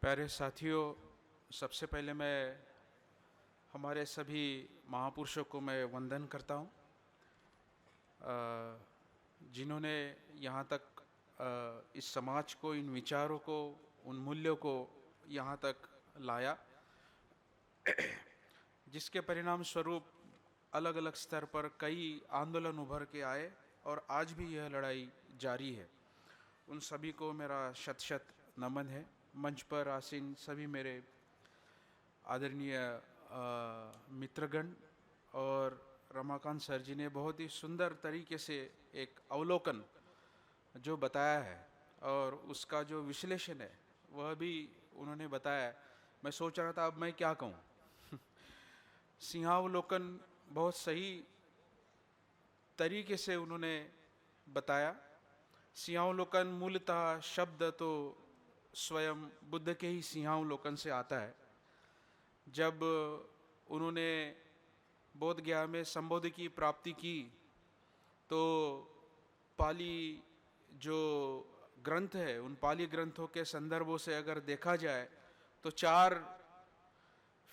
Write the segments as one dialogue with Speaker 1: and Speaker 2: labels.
Speaker 1: प्यारे साथियों, सबसे पहले मैं हमारे सभी महापुरुषों को मैं वंदन करता हूँ, जिन्होंने यहाँ तक इस समाज को, इन विचारों को, उन मूल्यों को यहाँ तक लाया, जिसके परिणाम स्वरूप अलग अलग स्तर पर कई आंदोलन उभर के आए और आज भी यह लड़ाई जारी है। उन सभी को मेरा शत शत नमन है। मंच पर आसीन सभी मेरे आदरणीय मित्रगण और रमाकांत सर जी ने बहुत ही सुंदर तरीके से एक अवलोकन जो बताया है और उसका जो विश्लेषण है वह भी उन्होंने बताया। मैं सोच रहा था अब मैं क्या कहूँ। सिंहावलोकन बहुत सही तरीके से उन्होंने बताया। सिंहावलोकन मूलतः शब्द तो स्वयं बुद्ध के ही सिंहावलोकन से आता है। जब उन्होंने बोध गया में संबोधि की प्राप्ति की तो पाली जो ग्रंथ है, उन पाली ग्रंथों के संदर्भों से अगर देखा जाए तो 4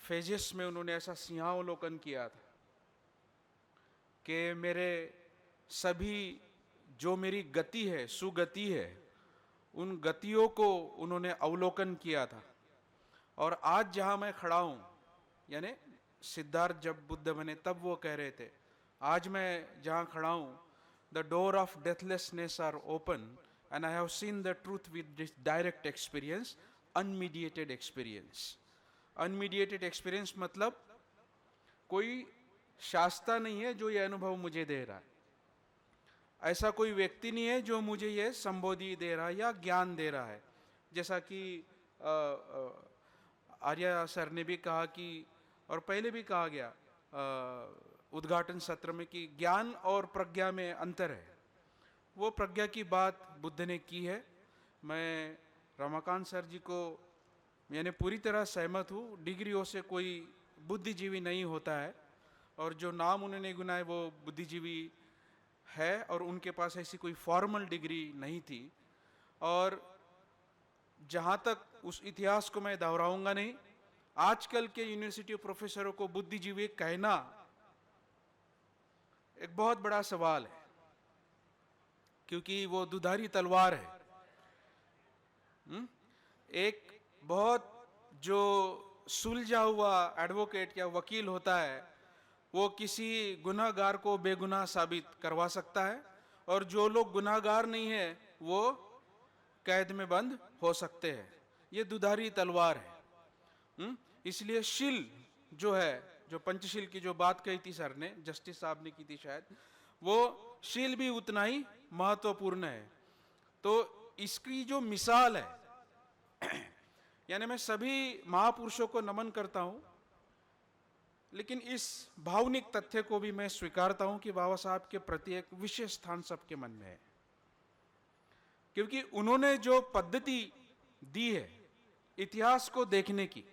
Speaker 1: फेजेस में उन्होंने ऐसा सिंहावलोकन किया था कि मेरे सभी जो मेरी गति है, सुगति है, उन गतियों को उन्होंने अवलोकन किया था। और आज जहाँ मैं खड़ा हूँ, यानी सिद्धार्थ जब बुद्ध बने तब वो कह रहे थे, आज मैं जहाँ खड़ा हूँ, the door of deathlessness are open and I have seen the truth with direct experience, unmediated experience. Unmediated experience मतलब कोई शास्त्र नहीं है जो ये अनुभव मुझे दे रहा है, ऐसा कोई व्यक्ति नहीं है जो मुझे ये संबोधि दे रहा है या ज्ञान दे रहा है। जैसा कि आर्या सर ने भी कहा कि, और पहले भी कहा गया उद्घाटन सत्र में, कि ज्ञान और प्रज्ञा में अंतर है। वो प्रज्ञा की बात बुद्ध ने की है। मैं रमाकांत सर जी को यानी पूरी तरह सहमत हूँ। डिग्रियों से कोई बुद्धिजीवी नहीं होता है, और जो नाम उन्होंने गुनाए वो बुद्धिजीवी है, और उनके पास ऐसी कोई फॉर्मल डिग्री नहीं थी। और जहाँ तक उस इतिहास को मैं दोहराऊंगा नहीं, आजकल के यूनिवर्सिटी प्रोफेसरों को बुद्धिजीवी कहना एक बहुत बड़ा सवाल है, क्योंकि वो दुधारी तलवार है। एक बहुत जो सुलझा हुआ एडवोकेट या वकील होता है, वो किसी गुनाहगार को बेगुनाह साबित करवा सकता है, और जो लोग गुनाहगार नहीं है वो कैद में बंद हो सकते हैं। ये दुधारी तलवार है। इसलिए शील जो है, जो पंचशील की जो बात कही थी सर ने, जस्टिस साहब ने की थी शायद, वो शील भी उतना ही महत्वपूर्ण है। तो इसकी जो मिसाल है, यानी मैं सभी महापुरुषों को नमन करता हूं, लेकिन इस भावनिक तथ्य को भी मैं स्वीकारता हूं कि बाबा साहब के प्रति एक विशेष स्थान सबके मन में है, क्योंकि उन्होंने जो पद्धति दी है इतिहास को देखने की,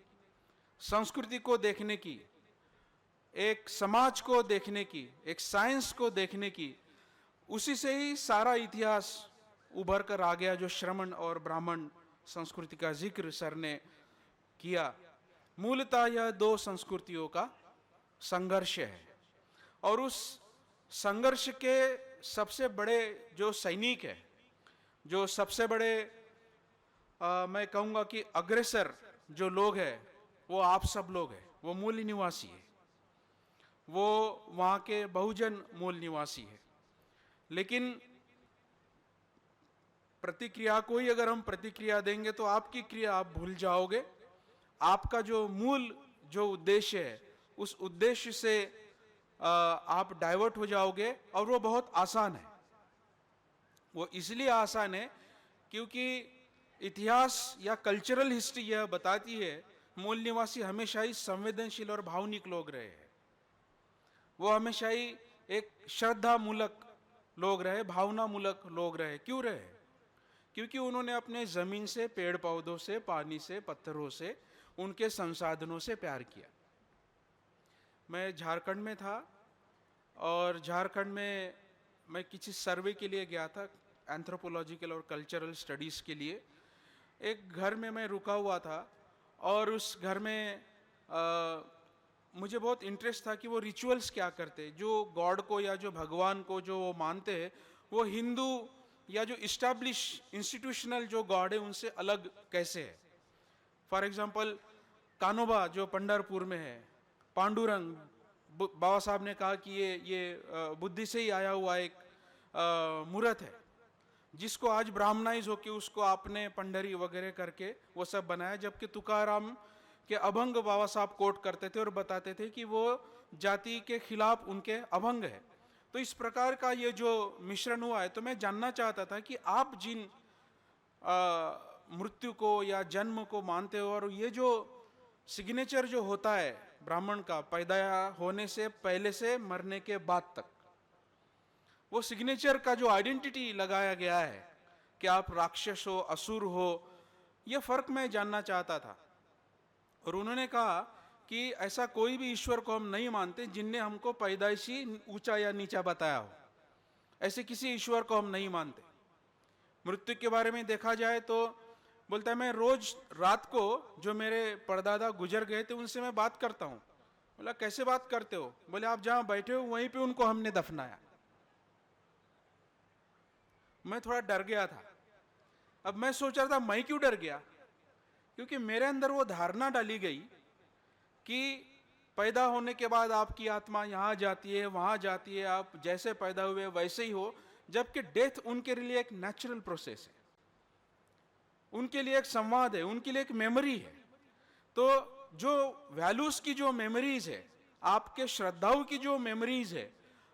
Speaker 1: संस्कृति को देखने की, एक समाज को देखने की, एक साइंस को देखने की, उसी से ही सारा इतिहास उभर कर आ गया। जो श्रमण और ब्राह्मण संस्कृति का जिक्र सर ने किया, मूलतः यह 2 संस्कृतियों का संघर्ष है, और उस संघर्ष के सबसे बड़े जो सैनिक है, जो सबसे बड़े मैं कहूँगा कि अग्रेसर जो लोग हैं, वो आप सब लोग हैं। वो मूल निवासी है, वो वहाँ के बहुजन मूल निवासी है। लेकिन प्रतिक्रिया को ही अगर हम प्रतिक्रिया देंगे तो आपकी क्रिया आप भूल जाओगे। आपका जो मूल जो उद्देश्य है, उस उद्देश्य से आप डाइवर्ट हो जाओगे, और वो बहुत आसान है। वो इसलिए आसान है क्योंकि इतिहास या कल्चरल हिस्ट्री यह बताती है मूल निवासी हमेशा ही संवेदनशील और भावनिक लोग रहे हैं। वो हमेशा ही एक श्रद्धा मूलक लोग रहे, भावना मूलक लोग रहे। क्यों रहे? क्योंकि उन्होंने अपने जमीन से, पेड़ पौधों से, पानी से, पत्थरों से, उनके संसाधनों से प्यार किया। मैं झारखंड में था, और झारखंड में मैं किसी सर्वे के लिए गया था, एंथ्रोपोलॉजिकल और कल्चरल स्टडीज के लिए। एक घर में मैं रुका हुआ था और उस घर में मुझे बहुत इंटरेस्ट था कि वो रिचुअल्स क्या करते, जो गॉड को या जो भगवान को जो वो मानते हैं वो हिंदू या जो इस्टेब्लिश इंस्टीट्यूशनल जो गॉड है उनसे अलग कैसे है। फॉर एग्जांपल कानोबा जो पंढरपुर में है, पांडुरंग, बाबा साहब ने कहा कि ये बुद्धि से ही आया हुआ एक मूर्त है जिसको आज ब्राह्मणाइज होके उसको आपने पंडरी वगैरह करके वो सब बनाया, जबकि तुकाराम के अभंग बाबा साहब कोट करते थे और बताते थे कि वो जाति के खिलाफ उनके अभंग है। तो इस प्रकार का ये जो मिश्रण हुआ है, तो मैं जानना चाहता था कि आप जिन मृत्यु को या जन्म को मानते हो और ये जो सिग्नेचर जो होता है ब्राह्मण का पैदा होने से पहले से मरने के बाद तक, वो सिग्नेचर का जो आइडेंटिटी लगाया गया है कि आप राक्षस हो असुर हो, ये फर्क मैं जानना चाहता था। और उन्होंने कहा कि ऐसा कोई भी ईश्वर को हम नहीं मानते जिनने हमको पैदाइशी ऊंचा या नीचा बताया हो, ऐसे किसी ईश्वर को हम नहीं मानते। मृत्यु के बारे में देखा जाए तो बोलता है मैं रोज रात को जो मेरे परदादा गुजर गए थे उनसे मैं बात करता हूं। बोला कैसे बात करते हो? बोले आप जहां बैठे हो वहीं पे उनको हमने दफनाया। मैं थोड़ा डर गया था। अब मैं सोच रहा था मैं क्यों डर गया, क्योंकि मेरे अंदर वो धारणा डाली गई कि पैदा होने के बाद आपकी आत्मा यहाँ जाती है वहां जाती है, आप जैसे पैदा हुए वैसे ही हो, जबकि डेथ उनके लिए एक नेचुरल प्रोसेस है, उनके लिए एक संवाद है, उनके लिए एक मेमोरी है। तो जो वैल्यूज की जो मेमोरीज है, आपके श्रद्धाओं की जो मेमोरीज है,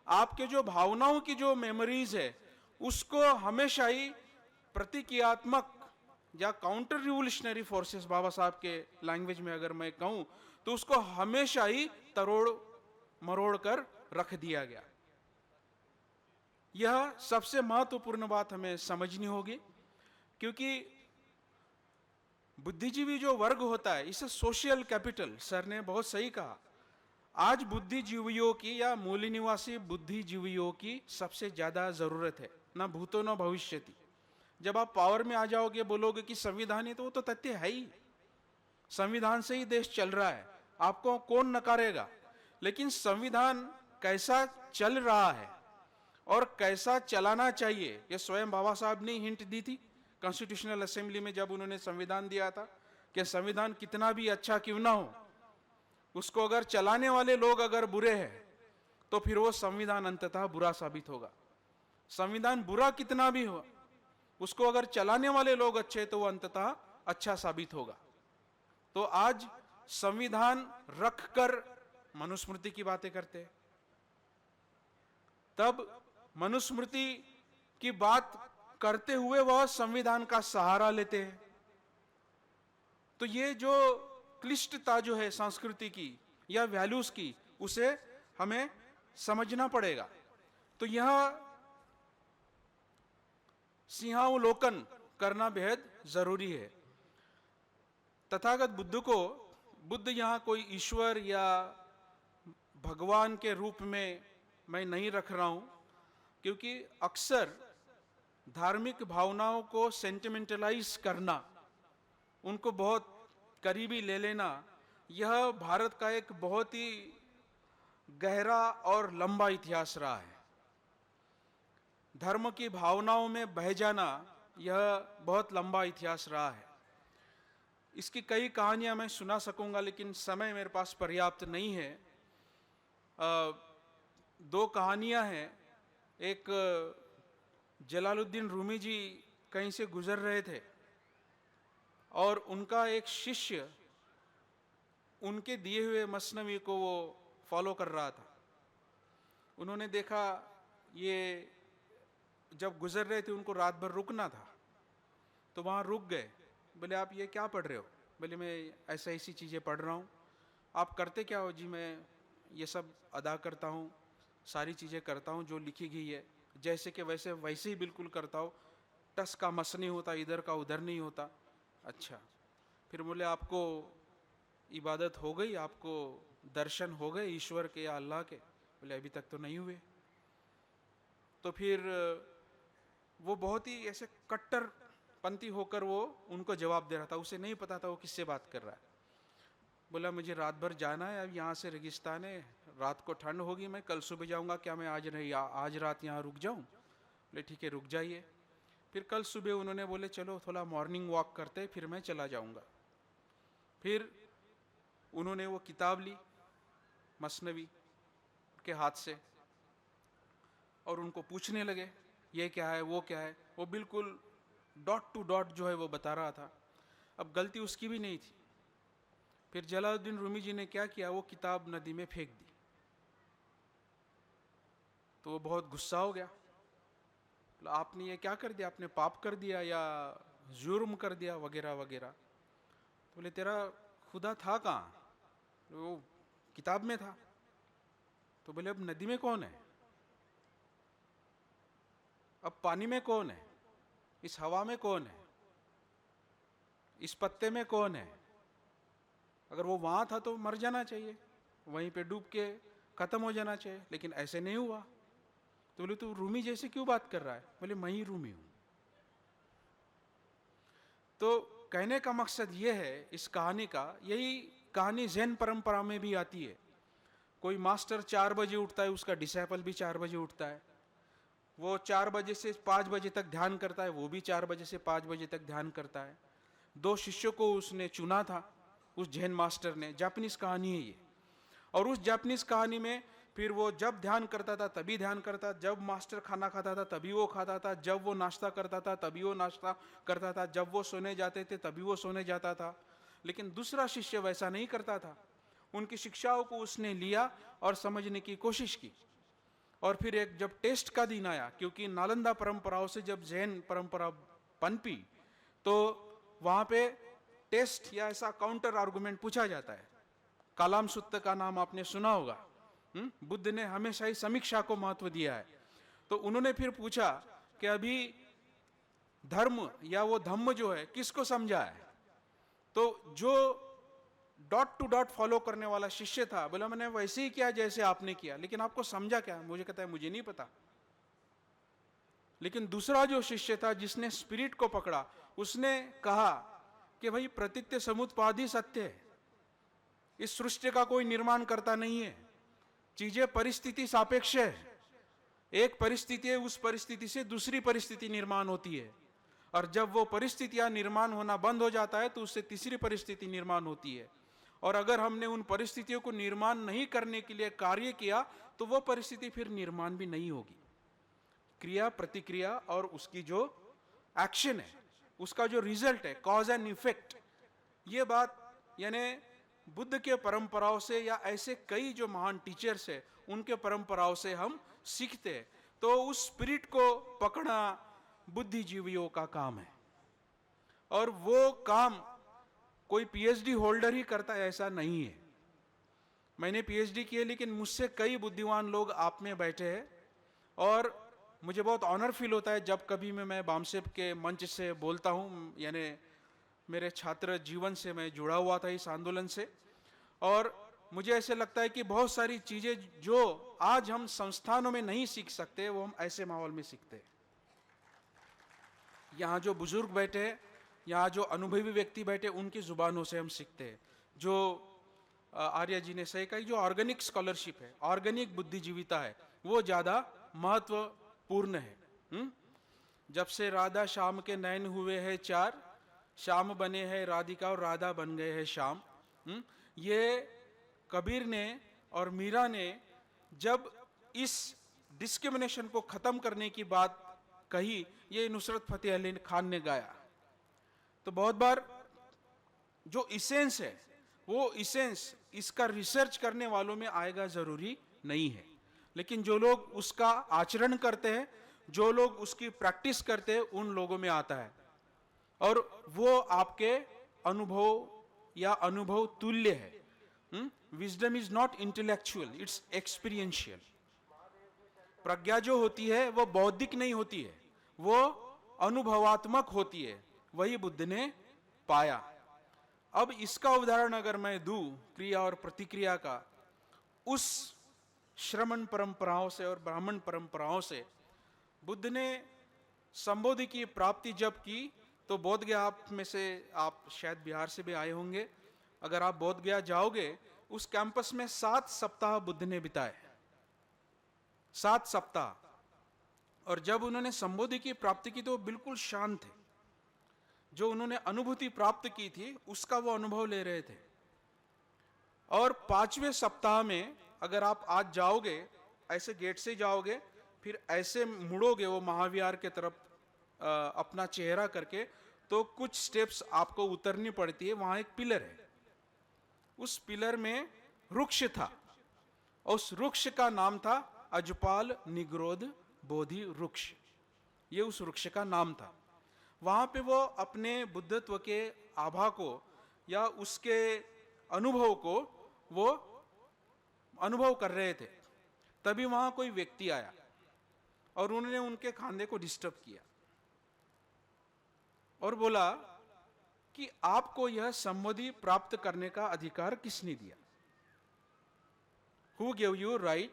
Speaker 1: आपके जो भावनाओं की जो मेमोरीज है, उसको हमेशा ही प्रतिक्रियात्मक या काउंटर रिवोल्यूशनरी फोर्सेस बाबा साहब के लैंग्वेज में अगर मैं कहूं तो उसको हमेशा ही तरोड़ मरोड़ कर रख दिया गया। यह सबसे महत्वपूर्ण बात हमें समझनी होगी, क्योंकि बुद्धिजीवी जो वर्ग होता है इसे सोशल कैपिटल, सर ने बहुत सही कहा, आज बुद्धिजीवियों की या मूल निवासी बुद्धिजीवियों की सबसे ज्यादा जरूरत है, ना भूतो न भविष्यति। जब आप पावर में आ जाओगे बोलोगे कि संविधान है, तो वो तो तथ्य है ही, संविधान से ही देश चल रहा है, आपको कौन नकारेगा। लेकिन संविधान कैसा चल रहा है और कैसा चलाना चाहिए, ये स्वयं बाबा साहब ने हिंट दी थी कॉन्स्टिट्यूशनल असेंबली में जब उन्होंने संविधान दिया था कि संविधान कितना भी अच्छा क्यों ना हो, उसको अगर चलाने वाले लोग अगर बुरे हैं तो फिर वो संविधान अंततः बुरा साबित होगा। संविधान बुरा कितना भी हो, उसको अगर चलाने वाले लोग अच्छे तो वो अंततः अच्छा साबित होगा। तो आज संविधान रखकर मनुस्मृति की बातें करते हैं, तब मनुस्मृति की बात करते हुए वह संविधान का सहारा लेते हैं। तो ये जो क्लिष्टता जो है संस्कृति की या वैल्यूज की, उसे हमें समझना पड़ेगा। तो यह सिंहावलोकन करना बेहद जरूरी है। तथागत बुद्ध यहां कोई ईश्वर या भगवान के रूप में मैं नहीं रख रहा हूं, क्योंकि अक्सर धार्मिक भावनाओं को सेंटिमेंटलाइज करना, उनको बहुत करीबी ले लेना, यह भारत का एक बहुत ही गहरा और लंबा इतिहास रहा है। धर्म की भावनाओं में बह जाना यह बहुत लंबा इतिहास रहा है। इसकी कई कहानियां मैं सुना सकूंगा, लेकिन समय मेरे पास पर्याप्त नहीं है। दो कहानियां हैं। एक जलालुद्दीन रूमी जी कहीं से गुजर रहे थे और उनका एक शिष्य उनके दिए हुए मसनवी को वो फॉलो कर रहा था। उन्होंने देखा ये जब गुजर रहे थे उनको रात भर रुकना था, तो वहाँ रुक गए। बोले आप ये क्या पढ़ रहे हो? बोले मैं ऐसी चीज़ें पढ़ रहा हूँ। आप करते क्या हो? जी मैं ये सब अदा करता हूँ, सारी चीज़ें करता हूँ जो लिखी गई है, जैसे कि वैसे ही बिल्कुल करता हूँ, टस का मस नहीं होता, इधर का उधर नहीं होता। अच्छा, फिर बोले आपको इबादत हो गई, आपको दर्शन हो गए ईश्वर के या अल्लाह के? बोले अभी तक तो नहीं हुए। तो फिर वो बहुत ही ऐसे कट्टर पंथी होकर वो उनको जवाब दे रहा था, उसे नहीं पता था वो किससे बात कर रहा है। बोला मुझे रात भर जाना है, अब यहाँ से रेगिस्तान है, रात को ठंड होगी, मैं कल सुबह जाऊँगा, क्या मैं आज रात यहाँ रुक जाऊँ? बोले ठीक है रुक जाइए। फिर कल सुबह उन्होंने बोले चलो थोड़ा मॉर्निंग वॉक करते, फिर मैं चला जाऊँगा। फिर उन्होंने वो किताब ली मसनवी के हाथ से और उनको पूछने लगे ये क्या है वो क्या है। वो बिल्कुल डॉट टू डॉट जो है वो बता रहा था। अब गलती उसकी भी नहीं थी। फिर जलालुद्दीन रूमी जी ने क्या किया, वो किताब नदी में फेंक दी। तो वो बहुत गुस्सा हो गया, आपने ये क्या कर दिया, आपने पाप कर दिया या जुर्म कर दिया वगैरह वगैरह। तो बोले तेरा खुदा था कहाँ? वो किताब में था। तो बोले अब नदी में कौन है, अब पानी में कौन है, इस हवा में कौन है, इस पत्ते में कौन है? अगर वो वहां था तो मर जाना चाहिए, वहीं पे डूब के खत्म हो जाना चाहिए, लेकिन ऐसे नहीं हुआ। तो बोले तू रूमी जैसे क्यों बात कर रहा है? बोले मैं ही रूमी हूं। तो कहने का मकसद ये है इस कहानी का, यही कहानी जैन परंपरा में भी आती है। कोई मास्टर 4 बजे उठता है, उसका डिसाइपल भी 4 बजे उठता है, वो 4 बजे से 5 बजे तक ध्यान करता है, वो भी 4 बजे से 5 बजे तक ध्यान करता है। 2 शिष्यों को उसने चुना था, उस जैन मास्टर ने। जापानीज कहानी है ये। और उस जापानीज कहानी में फिर वो जब ध्यान करता था तभी ध्यान करता, जब मास्टर खाना खाता था तभी वो खाता था, जब वो नाश्ता करता था तभी वो नाश्ता करता था, जब वो सोने जाते थे तभी वो सोने जाता था। लेकिन दूसरा शिष्य वैसा नहीं करता था। उनकी शिक्षाओं को उसने लिया और समझने की कोशिश की। और फिर एक जब टेस्ट का दिन आया, क्योंकि नालंदा परंपराओं से जब जैन परंपरा पनपी तो वहां पे टेस्ट या ऐसा काउंटर आर्गुमेंट पूछा जाता है। कालाम सुत्त का नाम आपने सुना होगा। बुद्ध ने हमेशा ही समीक्षा को महत्व दिया है। तो उन्होंने फिर पूछा कि अभी धर्म या वो धम्म जो है किसको समझा है? तो जो डॉट टू डॉट फॉलो करने वाला शिष्य था बोला मैंने वैसे ही किया जैसे आपने किया, लेकिन आपको समझा क्या? मुझे कहता है मुझे नहीं पता। लेकिन दूसरा जो शिष्य था जिसने स्पिरिट को पकड़ा, उसने कहा कि भाई प्रतीत्य समुत्पादी सत्य है, इस सृष्टि का कोई निर्माण करता नहीं है, चीजें परिस्थिति सापेक्ष है। एक परिस्थिति है, उस परिस्थिति से दूसरी परिस्थिति निर्माण होती है, और जब वो परिस्थितियां निर्माण होना बंद हो जाता है तो उससे तीसरी परिस्थिति निर्माण होती है। और अगर हमने उन परिस्थितियों को निर्माण नहीं करने के लिए कार्य किया तो वो परिस्थिति फिर निर्माण भी नहीं होगी। क्रिया प्रतिक्रिया और उसकी जो एक्शन है, उसका जो रिजल्ट है, कॉज एंड इफेक्ट, ये बात यानी बुद्ध के परंपराओं से या ऐसे कई जो महान टीचर्स है उनके परंपराओं से हम सीखते हैं। तो उस स्पिरिट को पकड़ना बुद्धिजीवियों का काम है, और वो काम कोई पीएचडी होल्डर ही करता है ऐसा नहीं है। मैंने पीएचडी की है, लेकिन मुझसे कई बुद्धिमान लोग आप में बैठे हैं, और मुझे बहुत ऑनर फील होता है जब कभी मैं बामसेप के मंच से बोलता हूँ। यानी मेरे छात्र जीवन से मैं जुड़ा हुआ था इस आंदोलन से, और मुझे ऐसे लगता है कि बहुत सारी चीजें जो आज हम संस्थानों में नहीं सीख सकते वो हम ऐसे माहौल में सीखते हैं। यहाँ जो बुजुर्ग बैठे हैं, यहाँ जो अनुभवी व्यक्ति बैठे, उनकी जुबानों से हम सीखते हैं। जो आर्य जी ने सही कहा, जो ऑर्गेनिक स्कॉलरशिप है, ऑर्गेनिक बुद्धिजीविता है, वो ज्यादा महत्वपूर्ण है। जब से राधा श्याम के नयन हुए हैं 4, श्याम बने हैं राधिका और राधा बन गए हैं श्याम। ये कबीर ने और मीरा ने जब इस डिस्क्रिमिनेशन को खत्म करने की बात कही, ये नुसरत फतेह अली खान ने गाया। तो बहुत बार जो इसेंस है, वो इसेंस इसका रिसर्च करने वालों में आएगा जरूरी नहीं है, लेकिन जो लोग उसका आचरण करते हैं, जो लोग उसकी प्रैक्टिस करते हैं, उन लोगों में आता है, और वो आपके अनुभव या अनुभव तुल्य है। Wisdom is not intellectual, it's experiential. प्रज्ञा जो होती है वो बौद्धिक नहीं होती है, वो अनुभवात्मक होती है। वही बुद्ध ने पाया। अब इसका उदाहरण अगर मैं दूं क्रिया और प्रतिक्रिया का, उस श्रमण परंपराओं से और ब्राह्मण परंपराओं से, बुद्ध ने संबोधि की प्राप्ति जब की तो बोध गया, आप में से आप शायद बिहार से भी आए होंगे, अगर आप बोध गया जाओगे, उस कैंपस में 7 सप्ताह बुद्ध ने बिताए, 7 सप्ताह। और जब उन्होंने संबोधि की प्राप्ति की तो बिल्कुल शांत थे। जो उन्होंने अनुभूति प्राप्त की थी उसका वो अनुभव ले रहे थे। और 5वें सप्ताह में अगर आप आज जाओगे, ऐसे गेट से जाओगे, फिर ऐसे मुड़ोगे वो महाविहार के तरफ अपना चेहरा करके, तो कुछ स्टेप्स आपको उतरनी पड़ती है। वहां एक पिलर है, उस पिलर में वृक्ष था, उस वृक्ष का नाम था अजपाल निग्रोध बोधि वृक्ष। ये उस वृक्ष का नाम था। वहां पे वो अपने बुद्धत्व के आभा को या उसके अनुभव को वो अनुभव कर रहे थे। तभी वहां कोई व्यक्ति आया और उन्होंने उनके खांधे को डिस्टर्ब किया और बोला कि आपको यह समाधि प्राप्त करने का अधिकार किसने दिया? Who gave you right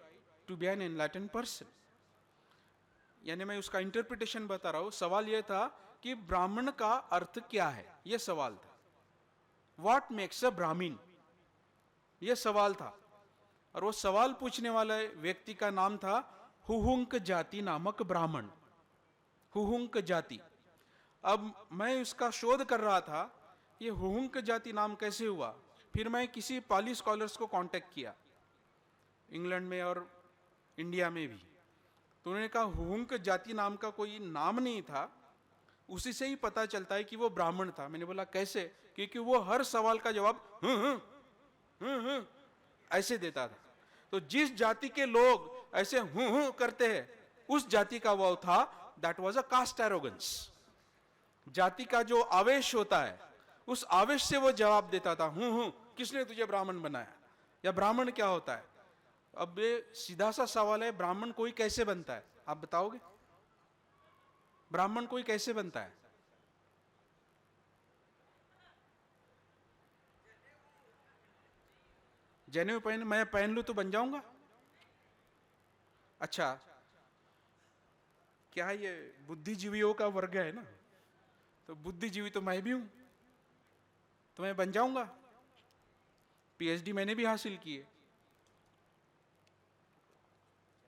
Speaker 1: to be an enlightened person? यानी मैं उसका इंटरप्रिटेशन बता रहा हूं। सवाल यह था कि ब्राह्मण का अर्थ क्या है, यह सवाल था। What makes a ब्राह्मीण, यह सवाल था। और वो सवाल पूछने वाले व्यक्ति का नाम था हुहुंक जाति नामक ब्राह्मण। हुहुंक जाति। अब मैं उसका शोध कर रहा था, ये हुहुंक जाति नाम कैसे हुआ। फिर मैं किसी पाली स्कॉलर्स को कांटेक्ट किया, इंग्लैंड में और इंडिया में भी। तो उन्होंने कहा हुहुंक जाति नाम का कोई नाम नहीं था, उसी से ही पता चलता है कि वो ब्राह्मण था। मैंने बोला कैसे? क्योंकि वो हर सवाल का जवाब ऐसे देता था। तो जिस जाति के लोग ऐसे करते हैं, उस जाति का वो था। That was a caste arrogance. जाति का जो आवेश होता है, उस आवेश से वो जवाब देता था, किसने तुझे ब्राह्मण बनाया, या ब्राह्मण क्या होता है। अब ये सीधा सा सवाल है, ब्राह्मण कोई कैसे बनता है? आप बताओगे ब्राह्मण कोई कैसे बनता है? जनेऊ पहन, मैं पहन लूं तो बन जाऊंगा? अच्छा, क्या ये बुद्धिजीवियों का वर्ग है ना, तो बुद्धिजीवी तो मैं भी हूं, तो मैं बन जाऊंगा। पीएचडी मैंने भी हासिल की है,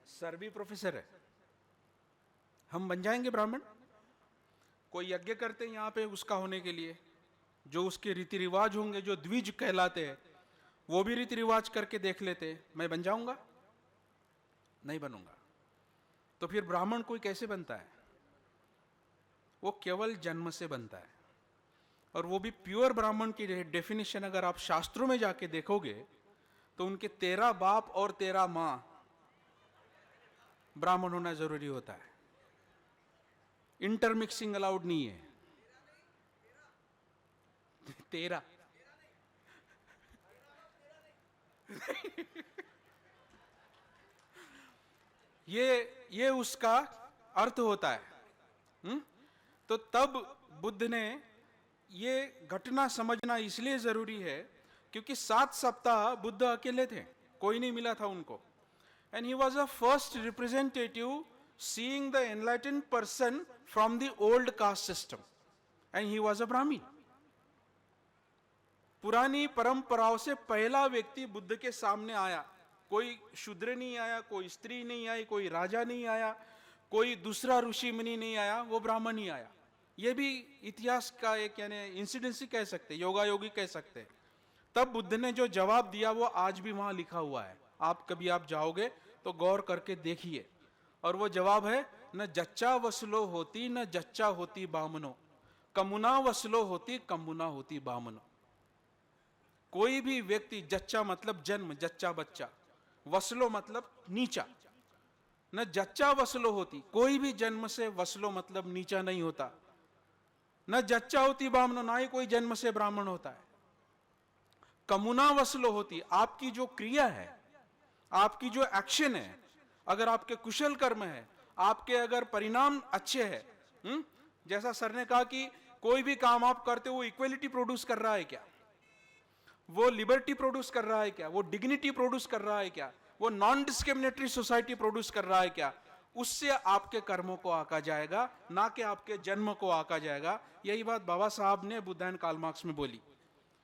Speaker 1: सर भी प्रोफेसर है, हम बन जाएंगे ब्राह्मण। कोई यज्ञ करते हैं यहां पे उसका होने के लिए, जो उसके रीति रिवाज होंगे, जो द्विज कहलाते हैं, वो भी रीति रिवाज करके देख लेते। मैं बन जाऊंगा? नहीं बनूंगा। तो फिर ब्राह्मण कोई कैसे बनता है? वो केवल जन्म से बनता है। और वो भी प्योर ब्राह्मण की डेफिनेशन अगर आप शास्त्रों में जाके देखोगे तो उनके 13 बाप और 13 मां ब्राह्मण होना जरूरी होता है। इंटरमिक्सिंग अलाउड नहीं है। 13 ये उसका अर्थ होता है। तो तब बुद्ध ने ये घटना समझना इसलिए जरूरी है क्योंकि 7 सप्ताह बुद्ध अकेले थे, कोई नहीं मिला था उनको। And he was a first representative seeing the enlightened person from the old caste system, and he was a Brahmin. पुरानी परंपराओं से पहला व्यक्ति बुद्ध के सामने आया। कोई शूद्र नहीं आया, कोई स्त्री नहीं आई, कोई राजा नहीं आया, कोई दूसरा ऋषि मुनि नहीं आया, वो ब्राह्मण ही आया। ये भी इतिहास का एक यानी इंसिडेंस ही कह सकते, योगा योगी कह सकते। तब बुद्ध ने जो जवाब दिया वो आज भी वहां लिखा हुआ है। आप कभी आप जाओगे तो गौर करके देखिए। और वो जवाब है, न जच्चा वसलो होती न जच्चा होती बामनो, कमुना वसलो होती कमुना होती बामनो। कोई भी व्यक्ति, जच्चा मतलब जन्म, जच्चा बच्चा, वसलो मतलब नीचा, न जच्चा वसलो होती, कोई भी जन्म से वसलो मतलब नीचा नहीं होता, न जच्चा होती ब्राह्मण, ना ही कोई जन्म से ब्राह्मण होता है। कमुना वसलो होती, आपकी जो क्रिया है, आपकी जो एक्शन है, अगर आपके कुशल कर्म है, आपके अगर परिणाम अच्छे हैं, जैसा सर ने कहा कि कोई भी काम आप करते हो वो इक्वलिटी प्रोड्यूस कर रहा है क्या, वो लिबर्टी प्रोड्यूस कर रहा है क्या, वो डिग्निटी प्रोड्यूस कर रहा है क्या, वो नॉन डिस्क्रिमिनेटरी सोसाइटी प्रोड्यूस कर रहा है क्या, उससे आपके कर्मों को आका जाएगा, ना कि आपके जन्म को आका जाएगा। यही बात बाबा साहब ने बुद्ध एंड कार्ल मार्क्स में बोली,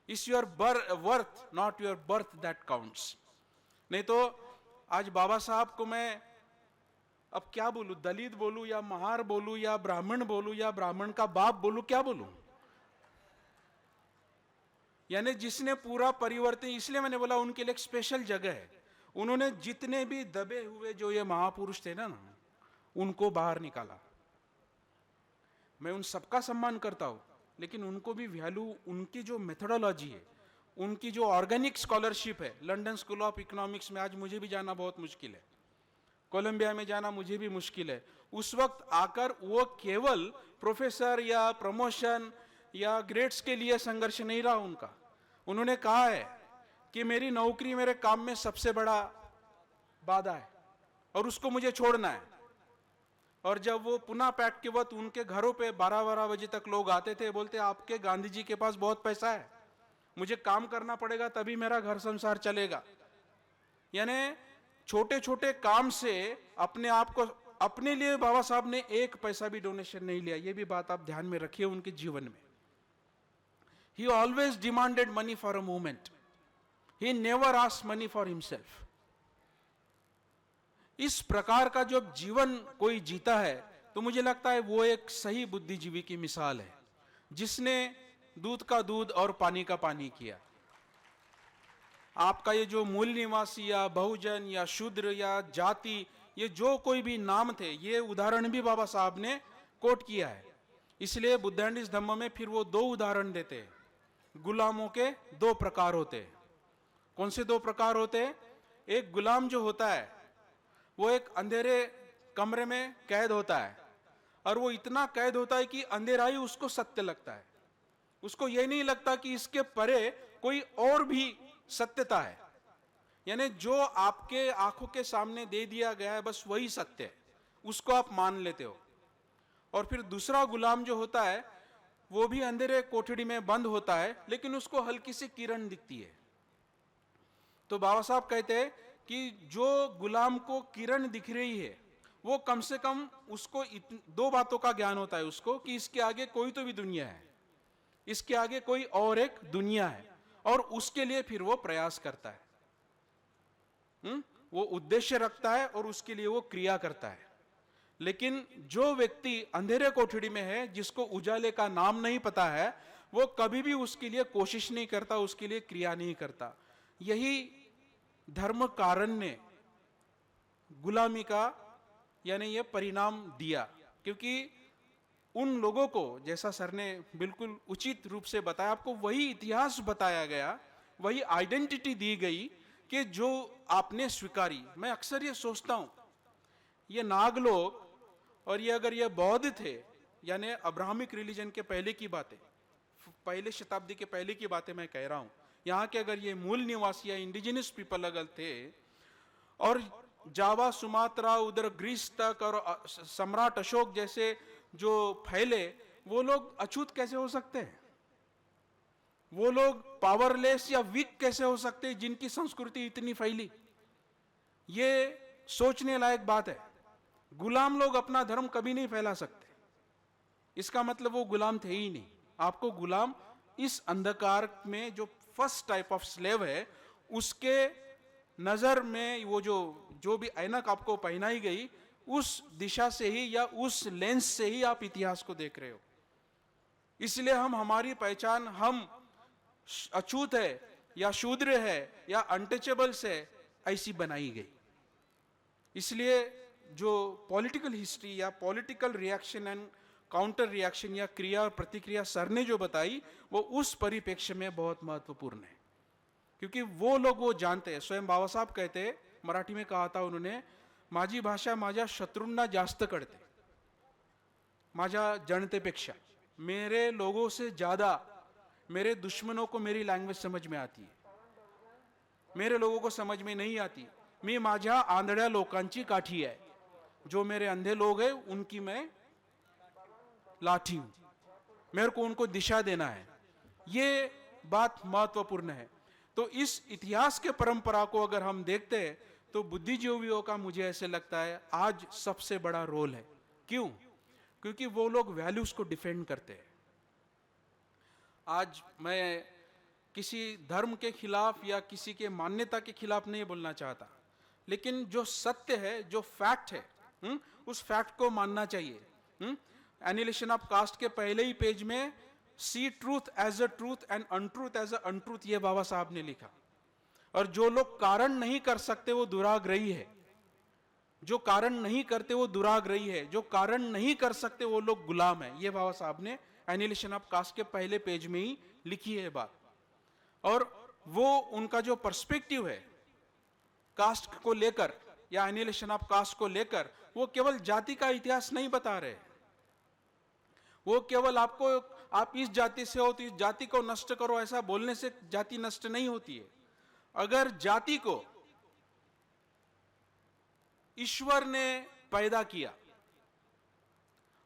Speaker 1: it's your worth not your birth that counts. नहीं तो आज बाबा साहब को मैं अब क्या बोलूं, दलित बोलूं या महार बोलूं या ब्राह्मण बोलूं या ब्राह्मण का बाप बोलूं, क्या बोलूं? यानी जिसने पूरा परिवर्तन, इसलिए मैंने बोला उनके लिए एक स्पेशल जगह है। उन्होंने जितने भी दबे हुए जो ये महापुरुष थे ना, उनको बाहर निकाला। मैं उन सबका सम्मान करता हूं, लेकिन उनको भी वैल्यू, उनकी जो मेथोडोलॉजी है, उनकी जो ऑर्गेनिक स्कॉलरशिप है, लंदन स्कूल ऑफ इकोनॉमिक्स में आज मुझे भी जाना बहुत मुश्किल है, कोलंबिया में जाना मुझे भी मुश्किल है। उस वक्त आकर वो केवल प्रोफेसर या प्रमोशन या ग्रेड्स के लिए संघर्ष नहीं रहा उनका। उन्होंने कहा है कि मेरी नौकरी मेरे काम में सबसे बड़ा बाधा है और उसको मुझे छोड़ना है। और जब वो पुनः पैक्ट के वक्त उनके घरों पे 12-12 बजे तक लोग आते थे, बोलते आपके गांधी जी के पास बहुत पैसा है, मुझे काम करना पड़ेगा तभी मेरा घर संसार चलेगा। यानी छोटे छोटे काम से अपने आप को, अपने लिए बाबा साहब ने एक पैसा भी डोनेशन नहीं लिया। ये भी बात आप ध्यान में रखिए उनके जीवन में। He always demanded money for a movement. He never asked money for himself. इस प्रकार का जब जीवन कोई जीता है तो मुझे लगता है वो एक सही बुद्धिजीवी की मिसाल है, जिसने दूध का दूध और पानी का पानी किया। आपका ये जो मूल निवासी या बहुजन या शूद्र या जाति, ये जो कोई भी नाम थे, ये उदाहरण भी बाबा साहब ने कोट किया है। इसलिए बुद्ध एंड हिज धम्म में फिर वो दो उदाहरण देते हैं। गुलामों के दो प्रकार होते हैं। कौन से दो प्रकार होते हैं? एक गुलाम जो होता है वो एक अंधेरे कमरे में कैद होता है, और वो इतना कैद होता है कि अंधेरा ही उसको सत्य लगता है। उसको ये नहीं लगता कि इसके परे कोई और भी सत्यता है। यानी जो आपके आंखों के सामने दे दिया गया है बस वही सत्य है, उसको आप मान लेते हो। और फिर दूसरा गुलाम जो होता है वो भी अंधेरे कोठड़ी में बंद होता है, लेकिन उसको हल्की सी किरण दिखती है। तो बाबा साहब कहते हैं कि जो गुलाम को किरण दिख रही है वो कम से कम उसको दो बातों का ज्ञान होता है उसको, कि इसके आगे कोई तो भी दुनिया है, इसके आगे कोई और एक दुनिया है, और उसके लिए फिर वो प्रयास करता है। वो उद्देश्य रखता है और उसके लिए वो क्रिया करता है। लेकिन जो व्यक्ति अंधेरे कोठड़ी में है, जिसको उजाले का नाम नहीं पता है, वो कभी भी उसके लिए कोशिश नहीं करता, उसके लिए क्रिया नहीं करता। यही धर्म कारण ने गुलामी का यानी ये परिणाम दिया, क्योंकि उन लोगों को, जैसा सर ने बिल्कुल उचित रूप से बताया, आपको वही इतिहास बताया गया, वही आइडेंटिटी दी गई कि जो आपने स्वीकारी। मैं अक्सर ये सोचता हूं, ये नाग लोग और ये अगर ये बौद्ध थे, यानी अब्राहमिक रिलीजन के पहले की बातें, पहले शताब्दी के पहले की बातें मैं कह रहा हूं, यहाँ के अगर ये मूल निवासी या इंडिजिनस पीपल अगर थे, और जावा, सुमात्रा, उधर ग्रीस तक, और सम्राट अशोक जैसे जो फैले, वो लोग अछूत कैसे हो सकते हैं? वो लोग पावरलेस या वीक कैसे हो सकते हैं जिनकी संस्कृति इतनी फैली? ये सोचने लायक बात है। गुलाम लोग अपना धर्म कभी नहीं फैला सकते, इसका मतलब वो गुलाम थे ही नहीं। आपको गुलाम इस अंधकार में जो फर्स्ट टाइप ऑफ स्लेव है, उसके नजर में वो जो भी ऐनक आपको पहनाई गई, उस दिशा से ही या उस लेंस से ही आप इतिहास को देख रहे हो। इसलिए हमारी पहचान, हम अछूत है या शूद्र है या अनटचेबल्स है, ऐसी बनाई गई। इसलिए जो पॉलिटिकल हिस्ट्री या political reaction and counter reaction या क्रिया और प्रतिक्रिया सर ने जो बताई, वो उस परिप्रेक्ष्य में बहुत महत्वपूर्ण है, क्योंकि वो लोग वो जानते हैं। स्वयं बाबा साहब कहते, मराठी में कहा था उन्होंने, माझी भाषा माझ्या शत्रूंना जास्त कळते, माझ्या जनतेपेक्षा, मेरे लोगों से ज्यादा मेरे दुश्मनों को मेरी लैंग्वेज समझ में आती है, मेरे लोगों को समझ में नहीं आती। मी माझ्या आंधळ्या लोकांची काठी है, जो मेरे अंधे लोग हैं उनकी मैं लाठी हूं, मेरे को उनको दिशा देना है। ये बात महत्वपूर्ण है। तो इस इतिहास के परंपरा को अगर हम देखते हैं तो बुद्धिजीवियों का मुझे ऐसे लगता है आज सबसे बड़ा रोल है। क्यों? क्योंकि वो लोग वैल्यूज को डिफेंड करते हैं। आज मैं किसी धर्म के खिलाफ या किसी के मान्यता के खिलाफ नहीं बोलना चाहता, लेकिन जो सत्य है, जो फैक्ट है, उस फैक्ट को मानना चाहिए। एनिलेशन ऑफ कास्ट के पहले ही पेज में see truth as a truth and untruth as a untruth, ये बाबा साहब ने लिखा। और जो लोग कारण नहीं कर सकते वो दुराग्रही है, जो कारण नहीं करते वो दुराग्रही है, जो कारण नहीं कर सकते वो लोग गुलाम है। ये बाबा साहब ने एनिलेशन ऑफ कास्ट के पहले पेज में ही लिखी है बात। और वो उनका जो पर्सपेक्टिव है कास्ट को लेकर या एनिलेशन ऑफ कास्ट को लेकर, वो केवल जाति का इतिहास नहीं बता रहे। वो केवल आपको, आप इस जाति से हो तो इस जाति को नष्ट करो, ऐसा बोलने से जाति नष्ट नहीं होती है। अगर जाति को ईश्वर ने पैदा किया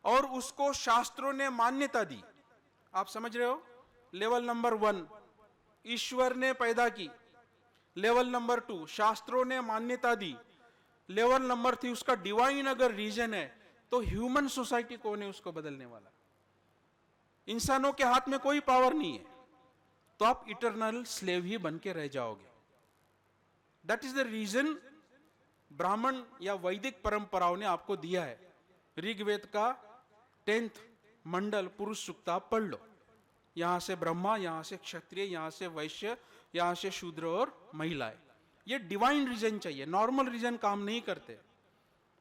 Speaker 1: और उसको शास्त्रों ने मान्यता दी, आप समझ रहे हो? लेवल नंबर 1 ईश्वर ने पैदा की, लेवल नंबर 2 शास्त्रों ने मान्यता दी, लेवल नंबर 3 उसका डिवाइन अगर रीजन है, तो ह्यूमन सोसाइटी कौन है उसको बदलने वाला? इंसानों के हाथ में कोई पावर नहीं है, तो आप इटरनल स्लेव ही बन के रह जाओगे। दैट इज द रीजन ब्राह्मण या वैदिक परंपराओं ने आपको दिया है। ऋग्वेद का 10th मंडल पुरुष सूक्त आप पढ़ लो। यहां से ब्रह्मा, यहां से क्षत्रिय, यहां से वैश्य, यहां से शूद्र और महिलाएं। ये डिवाइन रीजन चाहिए, नॉर्मल रीजन काम नहीं करते।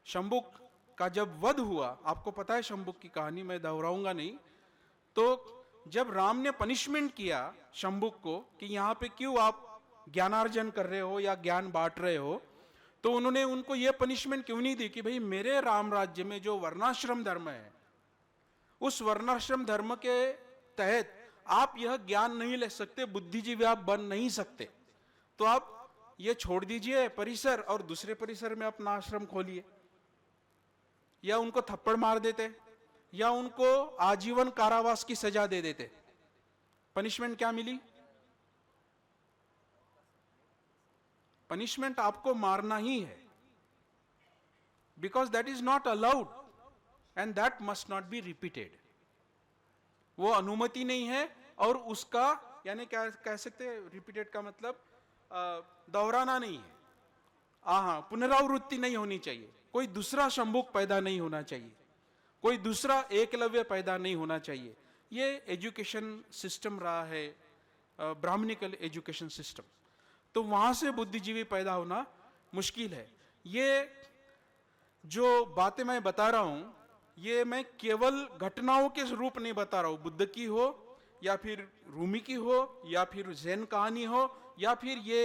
Speaker 1: शंबुक का जब वध हुआ, आपको पता है शंबुक की कहानी, मैं दोहराऊंगा नहीं। तो जब राम ने पनिशमेंट किया शंबुक को कि यहां पे क्यों आप ज्ञानार्जन कर रहे हो या ज्ञान बांट रहे हो, तो उन्होंने उनको यह पनिशमेंट क्यों नहीं दी कि भाई मेरे राम राज्य में जो वर्णाश्रम धर्म है, उस वर्णाश्रम धर्म के तहत आप यह ज्ञान नहीं ले सकते, बुद्धिजीवी आप बन नहीं सकते, तो आप ये छोड़ दीजिए परिसर और दूसरे परिसर में अपना आश्रम खोलिए। या उनको थप्पड़ मार देते या उनको आजीवन कारावास की सजा दे देते। पनिशमेंट क्या मिली? पनिशमेंट आपको मारना ही है, because that is not allowed and that must not be repeated. वो अनुमति नहीं है और उसका यानी क्या कह सकते हैं, रिपीटेड का मतलब दोहराना नहीं है। हाँ, पुनरावृत्ति नहीं होनी चाहिए। कोई दूसरा शंभुक पैदा नहीं होना चाहिए, कोई दूसरा एकलव्य पैदा नहीं होना चाहिए। ये एजुकेशन सिस्टम रहा है, ब्राह्मणिकल एजुकेशन सिस्टम। तो वहां से बुद्धिजीवी पैदा होना मुश्किल है। ये जो बातें मैं बता रहा हूं, ये मैं केवल घटनाओं के रूप नहीं बता रहा हूं, बुद्ध की हो या फिर रूमी की हो या फिर जैन कहानी हो या फिर ये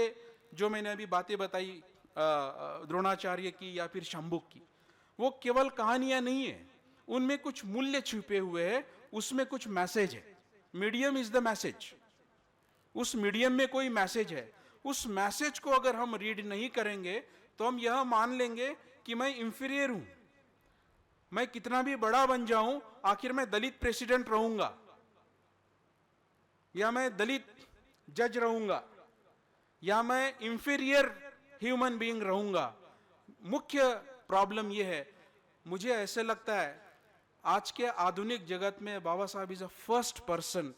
Speaker 1: जो मैंने अभी बातें बताई द्रोणाचार्य की या फिर शंभुक की। वो केवल कहानियां नहीं है, उनमें कुछ मूल्य छुपे हुए हैं, उसमें कुछ मैसेज है। Medium is the message. उस मीडियम में कोई मैसेज है। उस मैसेज को अगर हम रीड नहीं करेंगे तो हम यह मान लेंगे कि मैं इंफीरियर हूं, मैं कितना भी बड़ा बन जाऊं आखिर मैं दलित प्रेसिडेंट रहूंगा या मैं दलित जज रहूंगा या मैं इंफीरियर ह्यूमन बीइंग रहूंगा। मुख्य प्रॉब्लम यह है, मुझे ऐसे लगता है आज के आधुनिक जगत में बाबा साहब इज अ फर्स्ट पर्सन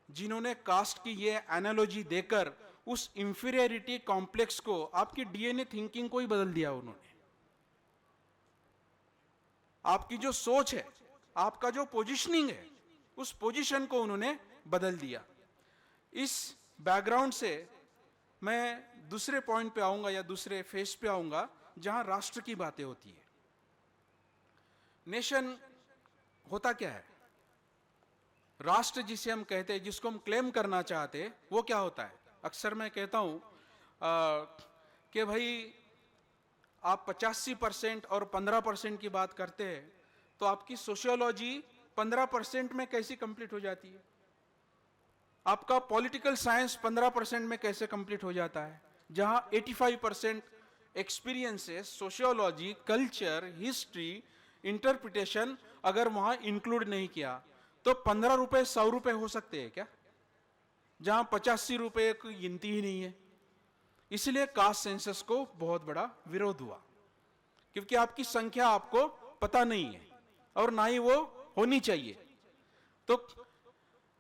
Speaker 1: जिन्होंने कास्ट की ये एनालॉजी देकर उस इंफीरियरिटी कॉम्प्लेक्स को, आपकी डीएनए थिंकिंग को ही बदल दिया उन्होंने। आपकी जो सोच है, आपका जो पोजीशनिंग है, उस पोजीशन को उन्होंने बदल दिया। इस बैकग्राउंड से मैं दूसरे पॉइंट पे आऊंगा या दूसरे फेज पे आऊंगा जहां राष्ट्र की बातें होती है। नेशन होता क्या है? राष्ट्र जिसे हम कहते हैं, जिसको हम क्लेम करना चाहते हैं, वो क्या होता है? अक्सर मैं कहता हूं कि भाई आप 85% और 15% की बात करते हैं तो आपकी सोशियोलॉजी 15% में कैसी कंप्लीट हो जाती है? आपका पॉलिटिकल साइंस 15% में कैसे कंप्लीट हो जाता है? जहां 85% experiences, sociology, culture, history, interpretation अगर वहां इंक्लूड नहीं किया तो 15 रुपए 100 रुपए हो सकते हैं क्या? जहां 85 रुपए की गिनती ही नहीं है। इसलिए कास्ट सेंसस को बहुत बड़ा विरोध हुआ, क्योंकि आपकी संख्या आपको पता नहीं है और ना ही वो होनी चाहिए। तो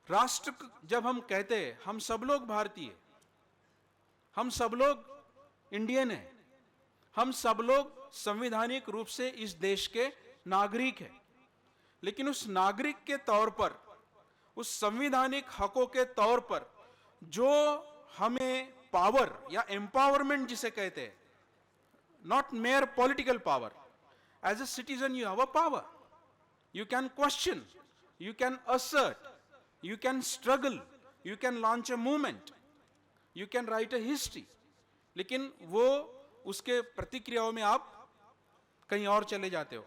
Speaker 1: राष्ट्र जब हम कहते हैं, हम सब लोग भारतीय, हम सब लोग इंडियन हैं, हम सब लोग संवैधानिक रूप से इस देश के नागरिक हैं, लेकिन उस नागरिक के तौर पर, उस संवैधानिक हकों के तौर पर जो हमें पावर या एम्पावरमेंट जिसे कहते हैं, not mere political power, as a citizen you have a power, you can question, you can assert, you can struggle, you can launch a movement, you can write a history, लेकिन वो उसके प्रतिक्रियाओं में आप कहीं और चले जाते हो।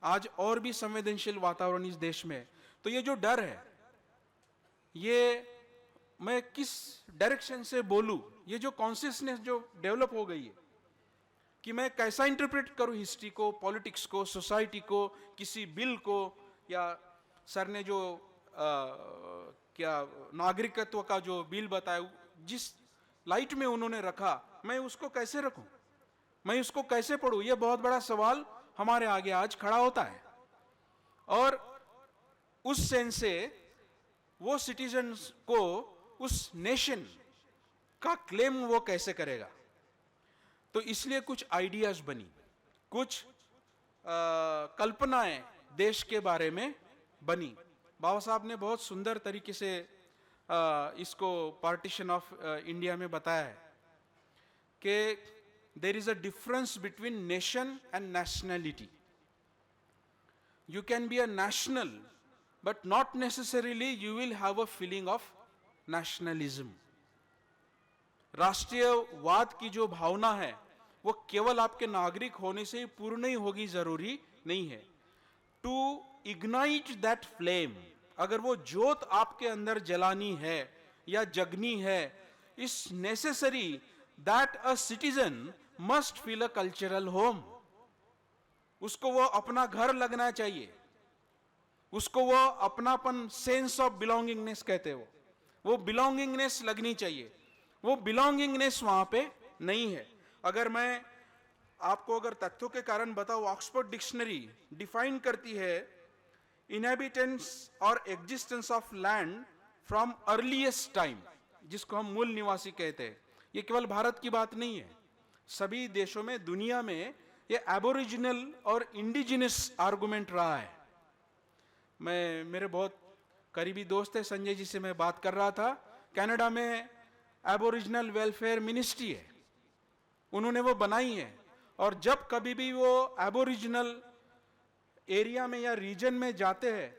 Speaker 1: आज और भी संवेदनशील वातावरण इस देश में है। तो ये जो डर है, ये मैं किस डायरेक्शन से बोलूं, ये जो कॉन्शियसनेस जो डेवलप हो गई है कि मैं कैसा इंटरप्रेट करूं हिस्ट्री को, पॉलिटिक्स को, सोसाइटी को, किसी बिल को, या सर ने जो क्या नागरिकत्व का जो बिल बताया, जिस लाइट में उन्होंने रखा, मैं उसको कैसे रखूं, मैं उसको कैसे पढ़ूं, यह बहुत बड़ा सवाल हमारे आगे आज खड़ा होता है। और उस सेंस से वो सिटीजन्स को उस नेशन का क्लेम वो कैसे करेगा। तो इसलिए कुछ आइडियाज बनी, कुछ कल्पनाएं देश के बारे में बनी। बाबा साहब ने बहुत सुंदर तरीके से इसको पार्टीशन ऑफ इंडिया में बताया है कि there is a difference between nation and nationality. You can be a national but not necessarily you will have a feeling of nationalism. राष्ट्रीयवाद की जो भावना है वो केवल आपके नागरिक होने से ही पूर्ण नहीं होगी, जरूरी नहीं है। टू इग्नाइट दैट फ्लेम, अगर वो जोत आपके अंदर जलानी है या जगनी है, is necessary that a citizen must feel a cultural home. उसको वो अपना घर लगना चाहिए, उसको वो अपनापन, सेंस ऑफ बिलोंगिंगनेस कहते हैं, वो बिलोंगिंगनेस लगनी चाहिए। वो बिलोंगिंगनेस वहां पे नहीं है। अगर मैं आपको अगर तथ्यों के कारण बताऊं, ऑक्सफोर्ड डिक्शनरी डिफाइन करती है इनहेबिटेंट्स और existence of land from earliest time, जिसको हम मूल निवासी कहते हैं। ये केवल भारत की बात नहीं है, सभी देशों में, दुनिया में ये एबोरिजिनल और इंडिजिनस आर्गुमेंट रहा है। मेरे बहुत करीबी दोस्त है, संजय जी से मैं बात कर रहा था, कनाडा में एबोरिजिनल वेलफेयर मिनिस्ट्री है, उन्होंने वो बनाई है। और जब कभी भी वो एबोरिजिनल एरिया में या रीजन में जाते हैं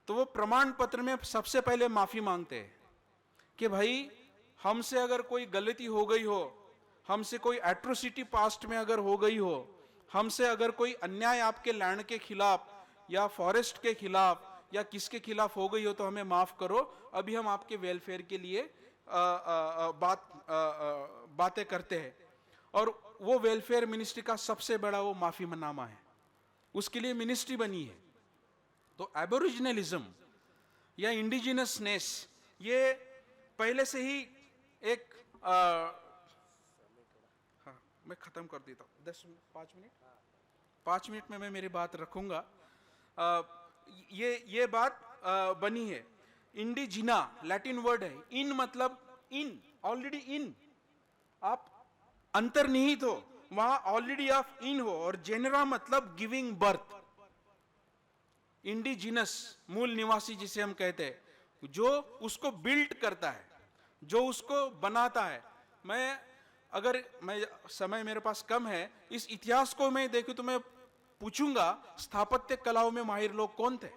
Speaker 1: तो वो प्रमाण पत्र में सबसे पहले माफी मांगते हैं कि भाई हमसे अगर कोई गलती हो गई हो, हमसे कोई एट्रोसिटी पास्ट में अगर हो गई हो, हमसे अगर कोई अन्याय आपके लैंड के खिलाफ या फॉरेस्ट के खिलाफ या किसके खिलाफ हो गई हो तो हमें माफ करो, अभी हम आपके वेलफेयर के लिए बातें करते हैं। और वो वेलफेयर मिनिस्ट्री का सबसे बड़ा वो माफीनामा है, उसके लिए मिनिस्ट्री बनी है। तो एबोरिजिनलिज्म या इंडिजिनसनेस ये पहले से ही एक हाँ, मैं खत्म कर देता हूँ, 5 मिनट में मैं मेरी बात रखूंगा। ये बात बनी है। इंडिजिना लैटिन वर्ड है, इन मतलब इन, ऑलरेडी इन, आप अंतर्निहित हो, वहां ऑलरेडी आप इन हो। और जेनरा मतलब गिविंग बर्थ। इंडिजिनस मूल निवासी जिसे हम कहते हैं, जो उसको बिल्ड करता है, जो उसको बनाता है। मैं समय मेरे पास कम है, इस इतिहास को मैं देखूं तो मैं पूछूंगा स्थापत्य कलाओं में माहिर लोग कौन थे।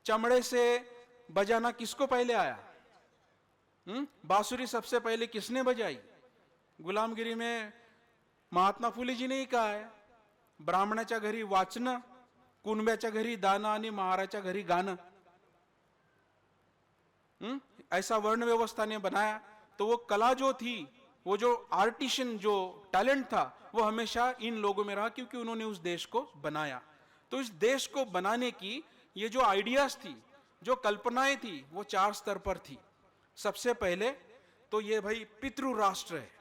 Speaker 1: चमड़े से बजाना किसको पहले आया? बांसुरी सबसे पहले किसने बजाई? गुलामगिरी में महात्मा फुले जी ने ही कहा है, ब्राह्मणाच्या घरी वाचणं, कुणब्याच्या घरी दानं आणि महाराच्या घरी गाणं। ऐसा वर्ण व्यवस्था ने बनाया। तो वो कला जो थी, वो जो आर्टिशन जो टैलेंट था, वो हमेशा इन लोगों में रहा, क्योंकि उन्होंने उस देश को बनाया। तो इस देश को बनाने की ये जो आइडियाज थी, जो कल्पनाएं थी, वो 4 स्तर पर थी। सबसे पहले तो ये भाई पितृ राष्ट्र है,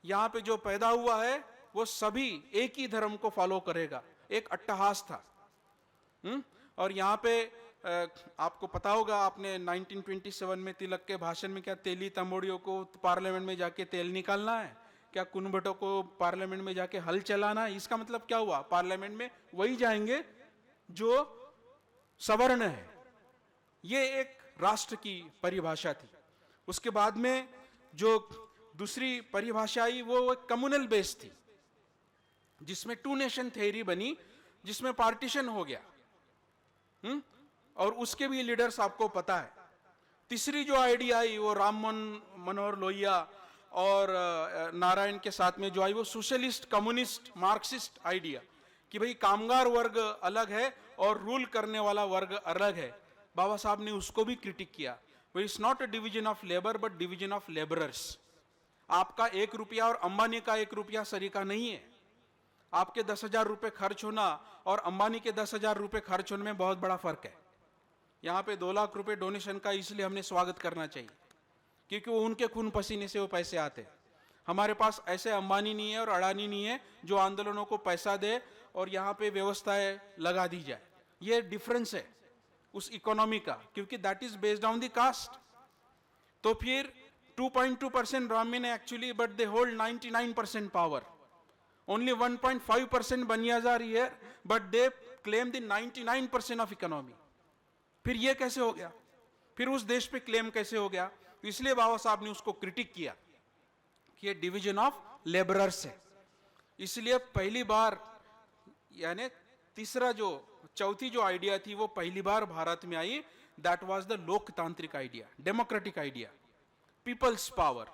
Speaker 1: यहाँ पे जो पैदा हुआ है वो सभी एक ही धर्म को फॉलो करेगा, एक अट्टहास था। और यहाँ पे आपको पता होगा, आपने 1927 में तिलक के भाषण में क्या तेली तमोड़ियों को पार्लियामेंट में जाके तेल निकालना है, क्या कुनबटों को पार्लियामेंट में जाके हल चलाना है। इसका मतलब क्या हुआ, पार्लियामेंट में वही जाएंगे जो सवर्ण है। ये एक राष्ट्र की परिभाषा थी। उसके बाद में जो दूसरी परिभाषा आई वो एक कम्युनल बेस थी, जिसमें टू नेशन थ्योरी बनी, जिसमें पार्टीशन हो गया। और उसके भी लीडर्स आपको पता है। तीसरी जो आइडिया आई वो राम मनोहर लोहिया और नारायण के साथ में जो आई वो सोशलिस्ट, कम्युनिस्ट, मार्क्सिस्ट आइडिया, कि भाई कामगार वर्ग अलग है और रूल करने वाला वर्ग अलग है। बाबा साहब ने उसको भी क्रिटिक किया। It's not a division of labour but division of labourers. आपका 1 रुपया और अंबानी का 1 रुपया सरीका नहीं है। आपके 10,000 रुपए खर्च होना और अंबानी के 10,000 रुपए खर्च होने में बहुत बड़ा फर्क है। यहाँ पे 2 लाख रुपए डोनेशन का इसलिए हमने स्वागत करना चाहिए, क्योंकि वो उनके खून पसीने से वो पैसे आते हैं। हमारे पास ऐसे अंबानी नहीं है और अडानी नहीं है जो आंदोलनों को पैसा दे और यहाँ पे व्यवस्थाएं लगा दी जाए। ये डिफरेंस है उस इकोनॉमी का, क्योंकि that is based on the caste. तो फिर 2.2% ब्राह्मण है actually, but they hold 99% power. Only 1.5% Banias are here, but they claim the 99% of economy। फिर ये कैसे हो गया, फिर उस देश पे क्लेम कैसे हो गया। तो इसलिए बाबा साहब ने उसको क्रिटिक किया कि ये डिवीजन ऑफ लेबरर्स है। इसलिए पहली बार, यानी तीसरा जो चौथी जो आइडिया थी वो पहली बार भारत में आई। दैट वाज द लोकतांत्रिक idea, democratic idea, peoples power.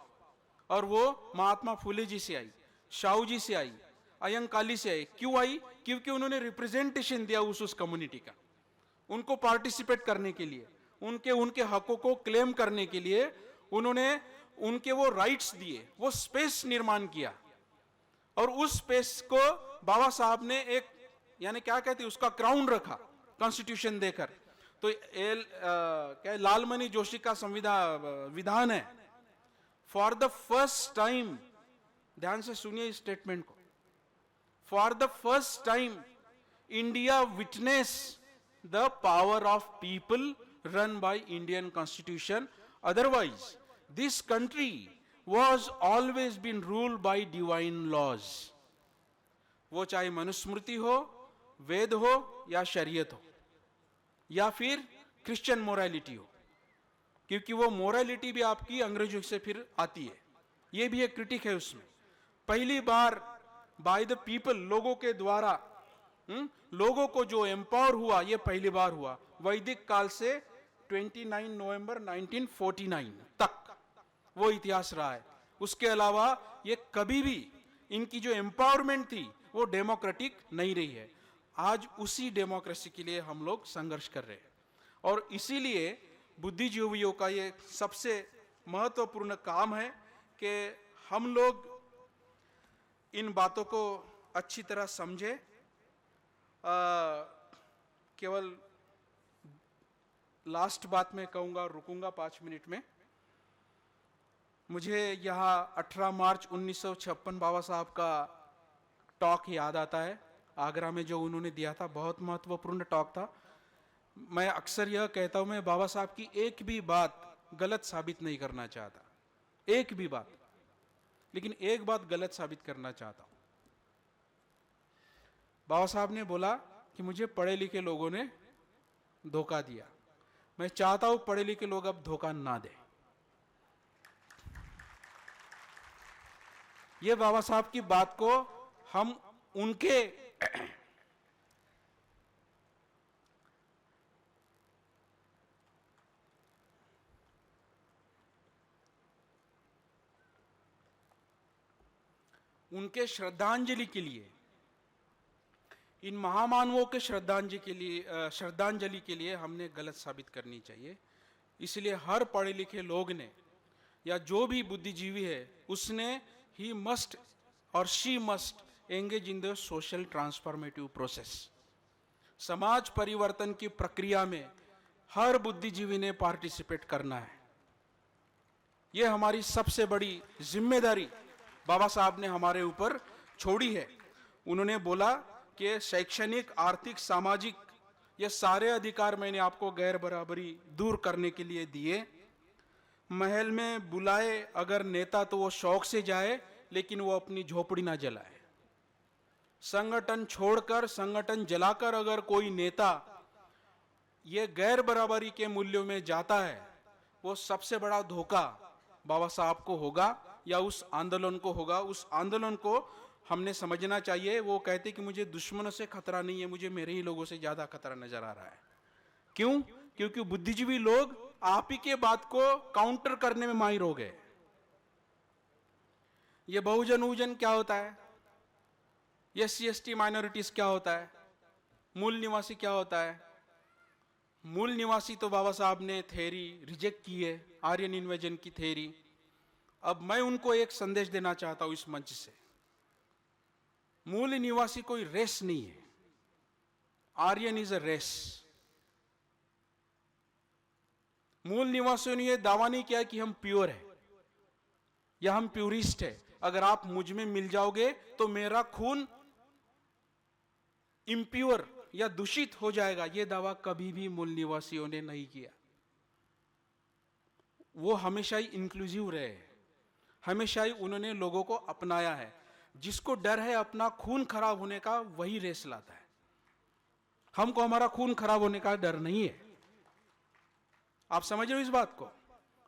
Speaker 1: और वो महात्मा फुले जी से आई, शाहू जी से आई, अयंकाली से आई। क्यों आई, क्योंकि उन्होंने रिप्रेजेंटेशन दिया उस कम्युनिटी का, उनको पार्टिसिपेट करने के लिए, उनके हकों को क्लेम करने के लिए उन्होंने उनके वो राइट्स दिए, वो स्पेस निर्माण किया। और उस स्पेस को बाबा साहब ने एक, यानी क्या कहते हैं, उसका क्राउन रखा कॉन्स्टिट्यूशन देकर। तो क्या लालमणि जोशी का संविधान विधान है, फॉर द फर्स्ट टाइम, ध्यान से सुनिए इस स्टेटमेंट को, for the first time India witness the power of people run by Indian constitution, otherwise this country was always been ruled by divine laws. वो चाहे मनुस्मृति हो, वेद हो या शरीयत हो या फिर क्रिश्चियन मोरालिटी हो, क्योंकि वो मोरालिटी भी आपकी अंग्रेजों से फिर आती है। ये भी एक क्रिटिक है उसमें। पहली बार बाय द पीपल, लोगों के द्वारा, लोगों को जो एम्पावर हुआ, ये पहली बार हुआ। वैदिक काल से 29 नवंबर 1949 तक वो इतिहास रहा है। उसके अलावा ये कभी भी इनकी जो एम्पावरमेंट थी वो डेमोक्रेटिक नहीं रही है। आज उसी डेमोक्रेसी के लिए हम लोग संघर्ष कर रहे हैं। और इसीलिए बुद्धिजीवियों का ये सबसे महत्वपूर्ण काम है कि हम लोग इन बातों को अच्छी तरह समझे। केवल लास्ट बात में कहूँगा, रुकूंगा 5 मिनट में। मुझे यहाँ 18 मार्च 1956 बाबा साहब का टॉक याद आता है, आगरा में जो उन्होंने दिया था। बहुत महत्वपूर्ण टॉक था। मैं अक्सर यह कहता हूँ, मैं बाबा साहब की एक भी बात गलत साबित नहीं करना चाहता, एक भी बात, लेकिन एक बात गलत साबित करना चाहता हूँ। बाबा साहब ने बोला कि मुझे पढ़े लिखे लोगों ने धोखा दिया। मैं चाहता हूं पढ़े लिखे लोग अब धोखा ना दें। ये बाबा साहब की बात को हम उनके श्रद्धांजलि के लिए, इन महामानवों के श्रद्धांजलि के लिए हमने गलत साबित करनी चाहिए। इसलिए हर पढ़े लिखे लोग ने, या जो भी बुद्धिजीवी है, उसने ही मस्ट और she must engage in the social transformative process. समाज परिवर्तन की प्रक्रिया में हर बुद्धिजीवी ने पार्टिसिपेट करना है। यह हमारी सबसे बड़ी जिम्मेदारी बाबा साहब ने हमारे ऊपर छोड़ी है। उन्होंने बोला कि शैक्षणिक, आर्थिक, सामाजिक ये सारे अधिकार मैंने आपको गैर बराबरी दूर करने के लिए दिए। महल में बुलाए अगर नेता तो वो शौक से जाए, लेकिन वो अपनी झोपड़ी ना जलाए। संगठन छोड़कर, संगठन जलाकर अगर कोई नेता ये गैर बराबरी के मूल्यों में जाता है, वो सबसे बड़ा धोखा बाबा साहब को होगा या उस आंदोलन को होगा। उस आंदोलन को हमने समझना चाहिए। वो कहते कि मुझे दुश्मनों से खतरा नहीं है, मुझे मेरे ही लोगों से ज्यादा खतरा नजर आ रहा है। क्यों? क्योंकि बुद्धिजीवी लोग आप ही के बात को काउंटर करने में माहिर हो गए। ये बहुजन उजन क्या होता है, ये SC/ST माइनॉरिटीज क्या होता है, मूल निवासी क्या होता है। मूल निवासी तो बाबा साहब ने थ्योरी रिजेक्ट की है, आर्यन इन्वेजन की थ्योरी। अब मैं उनको एक संदेश देना चाहता हूं इस मंच से। मूल निवासी कोई रेस नहीं है, आर्यन इज अ रेस। मूल निवासियों ने यह दावा नहीं किया कि हम प्योर है या हम प्यूरिस्ट है। अगर आप मुझ में मिल जाओगे तो मेरा खून इम्प्योर या दूषित हो जाएगा, यह दावा कभी भी मूल निवासियों ने नहीं किया। वो हमेशा ही इंक्लूसिव रहे, हमेशा ही उन्होंने लोगों को अपनाया है। जिसको डर है अपना खून खराब होने का, वही रेस लाता है। हमको हमारा खून खराब होने का डर नहीं है। आप समझ रहे हो इस बात को?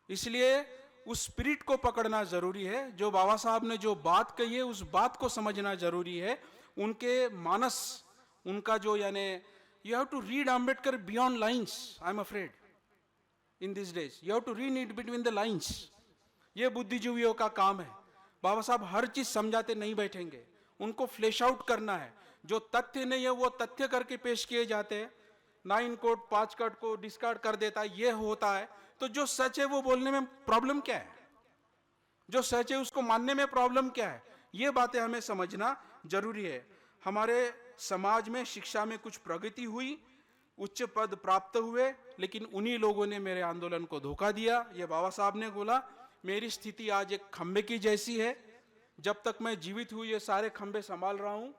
Speaker 1: इसलिए उस स्पिरिट को पकड़ना जरूरी है। जो बाबा साहब ने जो बात कही है, उस बात को समझना जरूरी है। उनके मानस, उनका जो, यानी you have to read Ambedkar beyond lines. I am afraid in this days you have to read it between the lines. ये बुद्धिजीवियों का काम है। बाबा साहब हर चीज समझाते नहीं बैठेंगे, उनको फ्लैश आउट करना है। जो तथ्य नहीं है वो तथ्य करके पेश किए जाते हैं। 9 कोट 5 कट को डिस्कार्ड कर देता है, ये होता है। तो जो सच है वो बोलने में प्रॉब्लम क्या है, जो सच है उसको मानने में प्रॉब्लम क्या है, ये बातें हमें समझना जरूरी है। हमारे समाज में शिक्षा में कुछ प्रगति हुई, उच्च पद प्राप्त हुए, लेकिन उन्हीं लोगों ने मेरे आंदोलन को धोखा दिया। ये बाबा साहब ने बोला, मेरी स्थिति आज एक खंबे की जैसी है। जब तक मैं जीवित हूं ये सारे खंबे संभाल रहा हूं।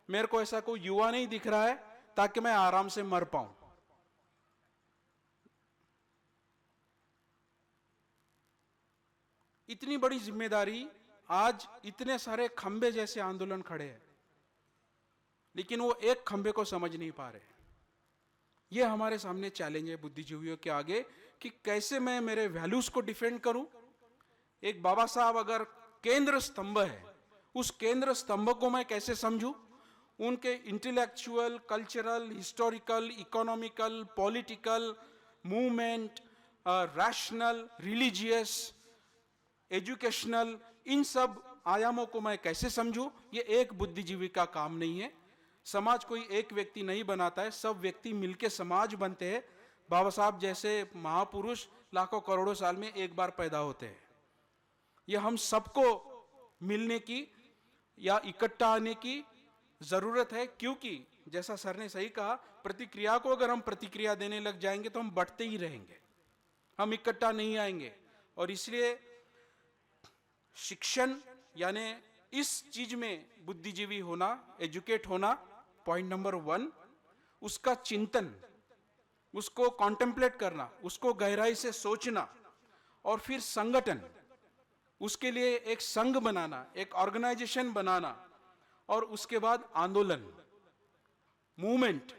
Speaker 1: मेरे को ऐसा कोई युवा नहीं दिख रहा है ताकि मैं आराम से मर पाऊं। इतनी बड़ी जिम्मेदारी, आज इतने सारे खंबे जैसे आंदोलन खड़े हैं, लेकिन वो एक खंबे को समझ नहीं पा रहे। ये हमारे सामने चैलेंज है बुद्धिजीवियों के आगे कि कैसे मैं मेरे वैल्यूज को डिफेंड करूं। एक बाबा साहब अगर केंद्र स्तंभ है, उस केंद्र स्तंभ को मैं कैसे समझूं। उनके intellectual, cultural, historical, economical, political, movement, rational, religious, educational, इन सब आयामों को मैं कैसे समझूं। ये एक बुद्धिजीवी का काम नहीं है। समाज कोई एक व्यक्ति नहीं बनाता है, सब व्यक्ति मिलकर समाज बनते हैं। बाबा साहब जैसे महापुरुष लाखों करोड़ों साल में एक बार पैदा होते हैं। ये हम सबको मिलने की या इकट्ठा आने की जरूरत है, क्योंकि जैसा सर ने सही कहा, प्रतिक्रिया को अगर हम प्रतिक्रिया देने लग जाएंगे तो हम बढ़ते ही रहेंगे, हम इकट्ठा नहीं आएंगे। और इसलिए शिक्षण यानी इस चीज में बुद्धिजीवी होना, एजुकेट होना, पॉइंट नंबर 1। उसका चिंतन, उसको कॉन्टेम्पलेट करना, उसको गहराई से सोचना, और फिर संगठन, उसके लिए एक संघ बनाना, एक ऑर्गेनाइजेशन बनाना, और उसके बाद आंदोलन, मूवमेंट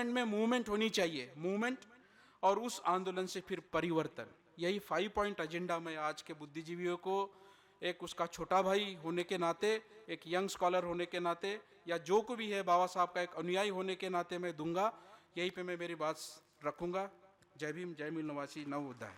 Speaker 1: में मूवमेंट होनी चाहिए, मूवमेंट, और उस आंदोलन से फिर परिवर्तन। यही 5 पॉइंट एजेंडा मैं आज के बुद्धिजीवियों को, एक उसका छोटा भाई होने के नाते, एक यंग स्कॉलर होने के नाते, या जो को भी है बाबा साहब का एक अनुयायी होने के नाते मैं दूंगा। यहीं पे मैं मेरी बात रखूंगा। जय भीम, जय मिल निवासी, नव उदय।